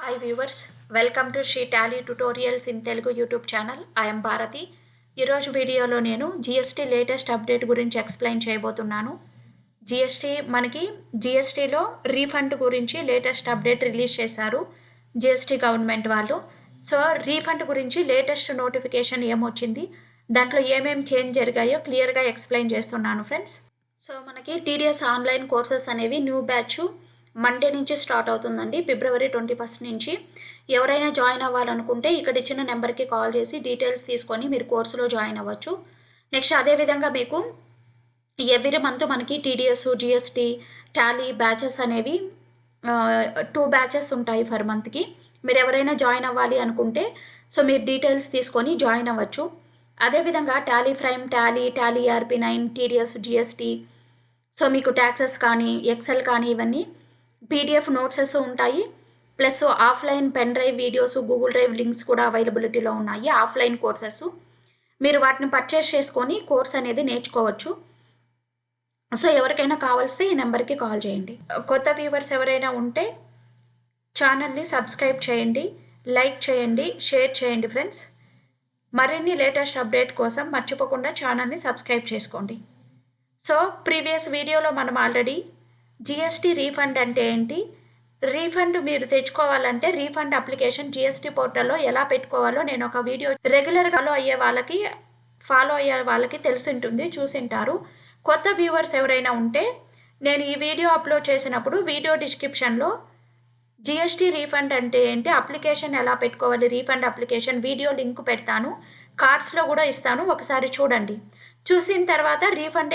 Hi viewers, welcome to She Tally Tutorials in Telugu YouTube channel. I am Bharati. ఈరోజు వీడియోలో నేను GST latest update గురించి explain చేయబోతున్నాను. మనకి జిఎస్టీలో రీఫండ్ గురించి లేటెస్ట్ అప్డేట్ రిలీజ్ చేశారు జిఎస్టీ గవర్నమెంట్ వాళ్ళు. సో రీఫండ్ గురించి లేటెస్ట్ నోటిఫికేషన్ ఏమొచ్చింది, దాంట్లో ఏమేమి చేంజ్ జరిగాయో క్లియర్గా ఎక్స్ప్లెయిన్ చేస్తున్నాను ఫ్రెండ్స్. సో మనకి టీడీఎస్ ఆన్లైన్ కోర్సెస్ అనేవి న్యూ బ్యాచ్ మండే నుంచి స్టార్ట్ అవుతుందండి, ఫిబ్రవరి 21 నుంచి. ఎవరైనా జాయిన్ అవ్వాలనుకుంటే ఇక్కడ ఇచ్చిన నెంబర్కి కాల్ చేసి డీటెయిల్స్ తీసుకొని మీరు కోర్సులో జాయిన్ అవ్వచ్చు. నెక్స్ట్ అదేవిధంగా మీకు ఎవ్రీ మంత్ మనకి టీడీఎస్, జిఎస్టీ, టాలీ బ్యాచెస్ అనేవి 2 బ్యాచెస్ ఉంటాయి ఫర్ మంత్కి. మీరు ఎవరైనా జాయిన్ అవ్వాలి అనుకుంటే సో మీరు డీటెయిల్స్ తీసుకొని జాయిన్ అవ్వచ్చు. అదేవిధంగా Tally prime, Tally ERP9, TDS, GST, so మీకు ట్యాక్సెస్ కానీ ఎక్సెల్ కానీ ఇవన్నీ పీడిఎఫ్ నోట్సెస్ ఉంటాయి. Plus offline pen drive videos, Google drive links కూడా అవైలబిలిటీలో ఉన్నాయి. ఆఫ్లైన్ కోర్సెస్ మీరు వాటిని పర్చేస్ చేసుకొని కోర్స్ అనేది నేర్చుకోవచ్చు. సో ఎవరికైనా కావాల్స్తే ఈ నెంబర్కి కాల్ చేయండి. కొత్త వ్యూవర్స్ ఎవరైనా ఉంటే ఛానల్ని సబ్స్క్రైబ్ చేయండి, లైక్ చేయండి, షేర్ చేయండి ఫ్రెండ్స్. మరిన్ని లేటెస్ట్ అప్డేట్ కోసం మర్చిపోకుండా ఛానల్ని సబ్స్క్రైబ్ చేసుకోండి. సో ప్రీవియస్ వీడియోలో మనం ఆల్రెడీ జిఎస్టీ రీఫండ్ అంటే ఏంటి, రీఫండ్ మీరు తెచ్చుకోవాలంటే రీఫండ్ అప్లికేషన్ జిఎస్టీ పోర్టల్లో ఎలా పెట్టుకోవాలో నేను ఒక వీడియో రెగ్యులర్గా ఫాలో అయ్యే వాళ్ళకి తెలిసి ఉంటుంది, చూసింటారు. కొత్త వ్యూవర్స్ ఎవరైనా ఉంటే నేను ఈ వీడియో అప్లోడ్ చేసినప్పుడు వీడియో డిస్క్రిప్షన్లో జిఎస్టీ రీఫండ్ అంటే ఏంటి, అప్లికేషన్ ఎలా పెట్టుకోవాలి, రీఫండ్ అప్లికేషన్ వీడియో లింక్ పెడతాను, కార్డ్స్లో కూడా ఇస్తాను, ఒకసారి చూడండి. చూసిన తర్వాత రీఫండ్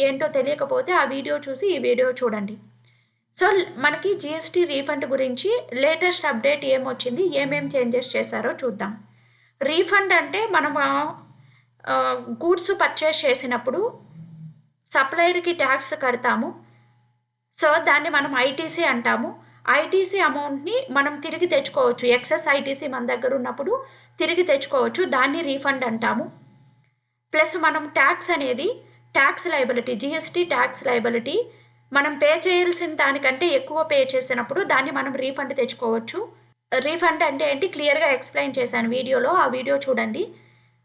ఏంటో తెలియకపోతే ఆ వీడియో చూసి ఈ వీడియో చూడండి. సో మనకి జిఎస్టీ రీఫండ్ గురించి లేటెస్ట్ అప్డేట్ ఏమొచ్చింది, ఏమేమి చేంజెస్ చేశారో చూద్దాం. రీఫండ్ అంటే మనం గూడ్స్ పర్చేస్ చేసినప్పుడు సప్లయర్కి ట్యాక్స్ కడతాము. సో దాన్ని మనం ఐటీసీ అంటాము. ఐటీసీ అమౌంట్ని మనం తిరిగి తెచ్చుకోవచ్చు. ఎక్సెస్ ఐటీసీ మన దగ్గర ఉన్నప్పుడు తిరిగి తెచ్చుకోవచ్చు, దాన్ని రీఫండ్ అంటాము. ప్లస్ మనం ట్యాక్స్ అనేది tax liability, GST tax liability మనం పే చేయాల్సిన దానికంటే ఎక్కువ పే చేసినప్పుడు దాన్ని మనం రీఫండ్ తెచ్చుకోవచ్చు. రీఫండ్ అంటే ఏంటి క్లియర్గా ఎక్స్ప్లెయిన్ చేశాను వీడియోలో, ఆ వీడియో చూడండి.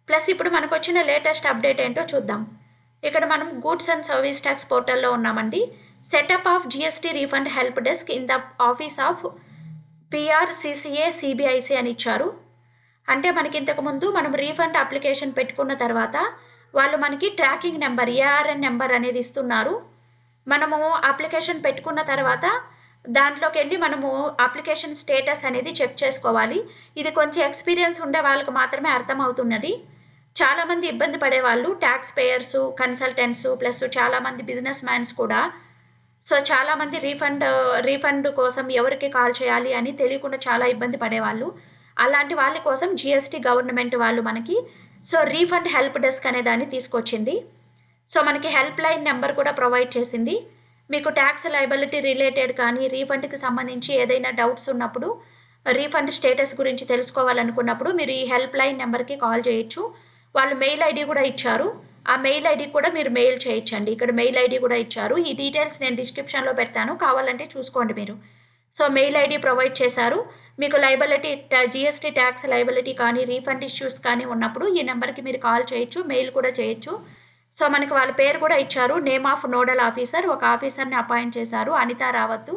ప్లస్ ఇప్పుడు మనకు వచ్చిన లేటెస్ట్ అప్డేట్ ఏంటో చూద్దాం. ఇక్కడ మనం గూడ్స్ అండ్ సర్వీస్ ట్యాక్స్ పోర్టల్లో ఉన్నామండి. Setup of GST refund help desk in the office of PRCCA CBIC అని ఇచ్చారు. అంటే మనకి ఇంతకుముందు మనం రీఫండ్ అప్లికేషన్ పెట్టుకున్న తర్వాత వాళ్ళు మనకి ట్రాకింగ్ నెంబర్ ARN నెంబర్ అనేది ఇస్తున్నారు. మనము అప్లికేషన్ పెట్టుకున్న తర్వాత దాంట్లోకి వెళ్ళి మనము అప్లికేషన్ స్టేటస్ అనేది చెక్ చేసుకోవాలి. ఇది కొంచెం ఎక్స్పీరియన్స్ ఉండే వాళ్ళకి మాత్రమే అర్థమవుతున్నది. చాలామంది ఇబ్బంది పడేవాళ్ళు ట్యాక్స్ పేయర్స్, కన్సల్టెంట్స్, ప్లస్ చాలామంది బిజినెస్ మ్యాన్స్ కూడా. సో చాలామంది రీఫండ్ కోసం ఎవరికి కాల్ చేయాలి అని తెలియకుండా చాలా ఇబ్బంది పడేవాళ్ళు. అలాంటి వాళ్ళ కోసం జిఎస్టీ గవర్నమెంట్ వాళ్ళు మనకి సో రీఫండ్ హెల్ప్ డెస్క్ అనే దాన్ని తీసుకొచ్చింది. సో మనకి హెల్ప్ లైన్ నెంబర్ కూడా ప్రొవైడ్ చేసింది. మీకు ట్యాక్స్ లయబిలిటీ రిలేటెడ్ కానీ రీఫండ్కి సంబంధించి ఏదైనా డౌట్స్ ఉన్నప్పుడు, రీఫండ్ స్టేటస్ గురించి తెలుసుకోవాలనుకున్నప్పుడు మీరు ఈ హెల్ప్ లైన్ నెంబర్కి కాల్ చేయొచ్చు. వాళ్ళు మెయిల్ ఐడి కూడా ఇచ్చారు, ఆ మెయిల్ ఐడి కూడా మీరు మెయిల్ చేయొచ్చండి. ఇక్కడ మెయిల్ ఐడి కూడా ఇచ్చారు. ఈ డీటెయిల్స్ నేను డిస్క్రిప్షన్లో పెడతాను, కావాలంటే చూసుకోండి మీరు. సో మెయిల్ ఐడి ప్రొవైడ్ చేశారు. మీకు లయబిలిటీ జిఎస్టీ ట్యాక్స్ లయబిలిటీ కానీ రీఫండ్ ఇష్యూస్ కానీ ఉన్నప్పుడు ఈ నెంబర్కి మీరు కాల్ చేయొచ్చు, మెయిల్ కూడా చేయొచ్చు. సో మనకి వాళ్ళ పేరు కూడా ఇచ్చారు, నేమ్ ఆఫ్ నోడల్ ఆఫీసర్, ఒక ఆఫీసర్ని అపాయింట్ చేశారు, అనితా రావత్,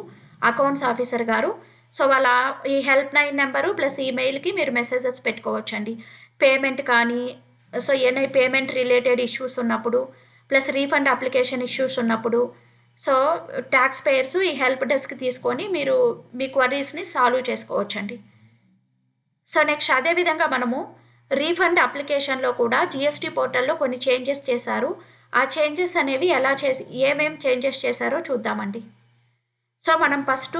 అకౌంట్స్ ఆఫీసర్ గారు. సో వాళ్ళ ఈ హెల్ప్ లైన్ నెంబరు ప్లస్ ఈ మెయిల్కి మీరు మెసేజెస్ పెట్టుకోవచ్చండి. పేమెంట్ కానీ సో ఏదైనా పేమెంట్ రిలేటెడ్ ఇష్యూస్ ఉన్నప్పుడు, ప్లస్ రీఫండ్ అప్లికేషన్ ఇష్యూస్ ఉన్నప్పుడు, సో ట్యాక్స్ పేయర్స్ ఈ హెల్ప్ డెస్క్ తీసుకొని మీరు మీ క్వరీస్ని సాల్వ్ చేసుకోవచ్చండి. సో నెక్స్ట్ అదేవిధంగా మనము రీఫండ్ అప్లికేషన్లో కూడా జిఎస్టీ పోర్టల్లో కొన్ని చేంజెస్ చేశారు. ఆ చేంజెస్ అనేవి ఏమేమి చేంజెస్ చేశారో చూద్దామండి. సో మనం ఫస్ట్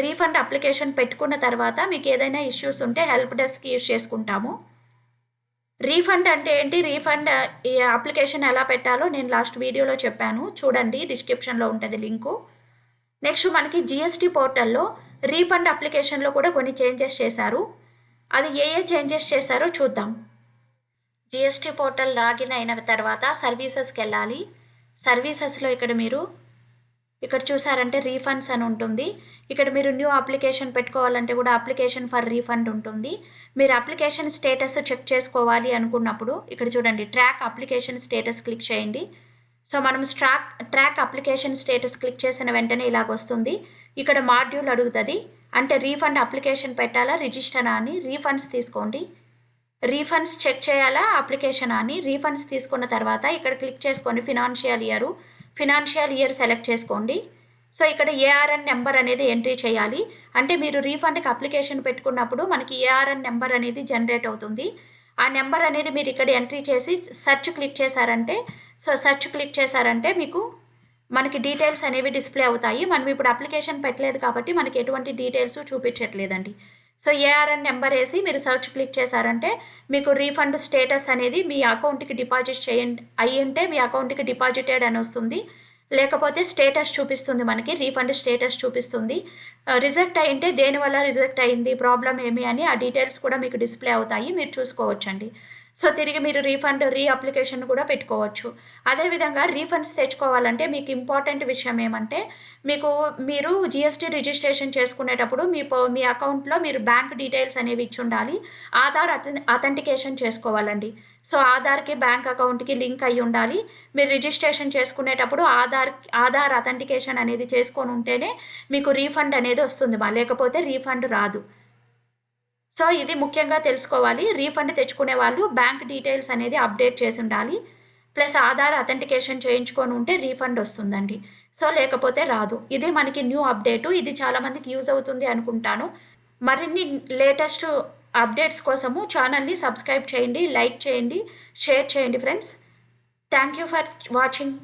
రీఫండ్ అప్లికేషన్ పెట్టుకున్న తర్వాత మీకు ఏదైనా ఇష్యూస్ ఉంటే హెల్ప్ డెస్క్ యూజ్ చేసుకుంటాము. రీఫండ్ అంటే ఏంటి, రీఫండ్ ఈ అప్లికేషన్ ఎలా పెట్టాలో నేను లాస్ట్ వీడియోలో చెప్పాను, చూడండి, డిస్క్రిప్షన్లో ఉంటుంది లింకు. నెక్స్ట్ మనకి జిఎస్టీ పోర్టల్లో రీఫండ్ అప్లికేషన్లో కూడా కొన్ని చేంజెస్ చేశారు. అది ఏ చేంజెస్ చేశారో చూద్దాం. జిఎస్టీ పోర్టల్ లాగిన్ అయిన తర్వాత సర్వీసెస్కి వెళ్ళాలి. సర్వీసెస్లో ఇక్కడ మీరు ఇక్కడ చూసారంటే రీఫండ్స్ అని ఉంటుంది. ఇక్కడ మీరు న్యూ అప్లికేషన్ పెట్టుకోవాలంటే కూడా అప్లికేషన్ ఫర్ రీఫండ్ ఉంటుంది. మీరు అప్లికేషన్ స్టేటస్ చెక్ చేసుకోవాలి అనుకున్నప్పుడు ఇక్కడ చూడండి ట్రాక్ అప్లికేషన్ స్టేటస్ క్లిక్ చేయండి. సో మనం ట్రాక్ అప్లికేషన్ స్టేటస్ క్లిక్ చేసిన వెంటనే ఇలాగొస్తుంది. ఇక్కడ మాడ్యూల్ అడుగుతుంది, అంటే రీఫండ్ అప్లికేషన్ పెట్టాలా రిజిస్టర్ అని. రీఫండ్స్ తీసుకోండి. రీఫండ్స్ చెక్ చేయాలా అప్లికేషన్ అని. రీఫండ్స్ తీసుకున్న తర్వాత ఇక్కడ క్లిక్ చేసుకోండి ఫినాన్షియల్ ఇయర్ సెలెక్ట్ చేసుకోండి. సో ఇక్కడ ఏఆర్ఎన్ నెంబర్ అనేది ఎంట్రీ చేయాలి. అంటే మీరు రీఫండ్కి అప్లికేషన్ పెట్టుకున్నప్పుడు మనకి ఏఆర్ఎన్ నెంబర్ అనేది జనరేట్ అవుతుంది. ఆ నెంబర్ అనేది మీరు ఇక్కడ ఎంట్రీ చేసి సెర్చ్ క్లిక్ చేశారంటే మీకు మనకి డీటెయిల్స్ అనేవి డిస్ప్లే అవుతాయి. మనం ఇప్పుడు అప్లికేషన్ పెట్టలేదు కాబట్టి మనకి ఎటువంటి డీటెయిల్స్ చూపించట్లేదండి. సో ఏఆర్ఎన్ నెంబర్ వేసి మీరు సెర్చ్ క్లిక్ చేశారంటే మీకు రీఫండ్ స్టేటస్ అనేది మీ అకౌంట్కి డిపాజిట్ అయ్యింటే మీ అకౌంట్కి డిపాజిటెడ్ అని వస్తుంది. లేకపోతే స్టేటస్ చూపిస్తుంది, మనకి రీఫండ్ స్టేటస్ చూపిస్తుంది. రిజెక్ట్ అయ్యింటే దేనివల్ల రిజెక్ట్ అయింది, ప్రాబ్లం ఏమి అని ఆ డీటెయిల్స్ కూడా మీకు డిస్ప్లే అవుతాయి, మీరు చూసుకోవచ్చండి. సో తిరిగి మీరు అప్లికేషన్ కూడా పెట్టుకోవచ్చు. అదేవిధంగా రీఫండ్స్ తెచ్చుకోవాలంటే మీకు ఇంపార్టెంట్ విషయం ఏమంటే మీరు జిఎస్టీ రిజిస్ట్రేషన్ చేసుకునేటప్పుడు మీ అకౌంట్లో మీరు బ్యాంక్ డీటెయిల్స్ అనేవి ఇచ్చి ఉండాలి. ఆధార్ అథెంటికేషన్ చేసుకోవాలండి. సో ఆధార్కి బ్యాంక్ అకౌంట్కి లింక్ అయ్యి ఉండాలి. మీరు రిజిస్ట్రేషన్ చేసుకునేటప్పుడు ఆధార్ అథెంటికేషన్ అనేది చేసుకొని ఉంటేనే మీకు రీఫండ్ అనేది వస్తుంది, లేకపోతే రీఫండ్ రాదు. సో ఇది ముఖ్యంగా తెలుసుకోవాలి. రీఫండ్ తెచ్చుకునే వాళ్ళు బ్యాంక్ డీటెయిల్స్ అనేది అప్డేట్ చేసి ఉండాలి. ప్లస్ ఆధార్ అథెంటికేషన్ చేయించుకొని ఉంటే రీఫండ్ వస్తుందండి. సో లేకపోతే రాదు. ఇది మనకి న్యూ అప్డేటు. ఇది చాలామందికి యూజ్ అవుతుంది అనుకుంటాను. మరిన్ని లేటెస్ట్ అప్డేట్స్ కోసము ఛానల్ని సబ్స్క్రైబ్ చేయండి, లైక్ చేయండి, షేర్ చేయండి friends. Thank you for watching.